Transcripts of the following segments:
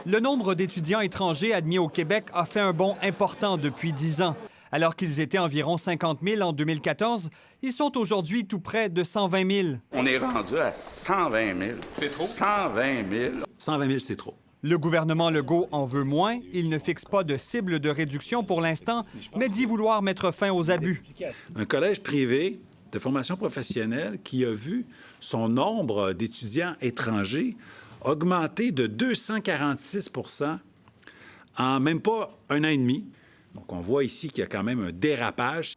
Le nombre d'étudiants étrangers admis au Québec a fait un bond important depuis 10 ans. Alors qu'ils étaient environ 50 000 en 2014, ils sont aujourd'hui tout près de 120 000. On est rendu à 120 000. C'est trop? 120 000. 120 000, c'est trop. Le gouvernement Legault en veut moins. Il ne fixe pas de cible de réduction pour l'instant, mais dit vouloir mettre fin aux abus. Un collège privé de formation professionnelle qui a vu son nombre d'étudiants étrangers augmenter de 246 en même pas un an et demi. Donc, on voit ici qu'il y a quand même un dérapage.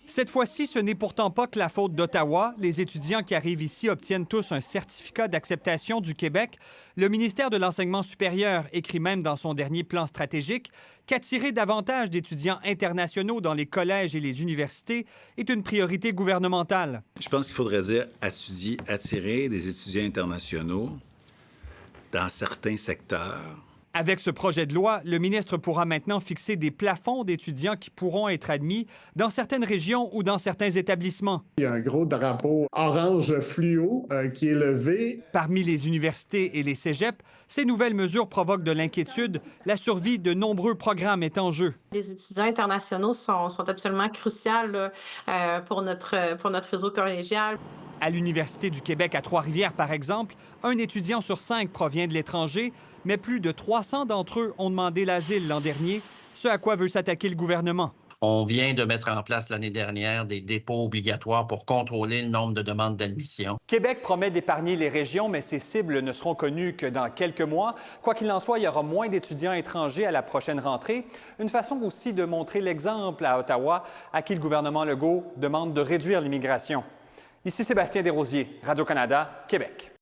Cette fois-ci, ce n'est pourtant pas que la faute d'Ottawa. Les étudiants qui arrivent ici obtiennent tous un certificat d'acceptation du Québec. Le ministère de l'Enseignement supérieur écrit même dans son dernier plan stratégique qu'attirer davantage d'étudiants internationaux dans les collèges et les universités est une priorité gouvernementale. Je pense qu'il faudrait dire attirer des étudiants internationaux dans certains secteurs. Avec ce projet de loi, le ministre pourra maintenant fixer des plafonds d'étudiants qui pourront être admis dans certaines régions ou dans certains établissements. Il y a un gros drapeau orange fluo qui est levé. Parmi les universités et les cégeps, ces nouvelles mesures provoquent de l'inquiétude. La survie de nombreux programmes est en jeu. Les étudiants internationaux sont absolument cruciaux pour notre réseau collégial. À l'Université du Québec à Trois-Rivières, par exemple, un étudiant sur 5 provient de l'étranger, mais plus de 300 d'entre eux ont demandé l'asile l'an dernier, ce à quoi veut s'attaquer le gouvernement. On vient de mettre en place l'année dernière des dépôts obligatoires pour contrôler le nombre de demandes d'admission. Québec promet d'épargner les régions, mais ses cibles ne seront connues que dans quelques mois. Quoi qu'il en soit, il y aura moins d'étudiants étrangers à la prochaine rentrée. Une façon aussi de montrer l'exemple à Ottawa, à qui le gouvernement Legault demande de réduire l'immigration. Ici Sébastien Desrosiers, Radio-Canada, Québec.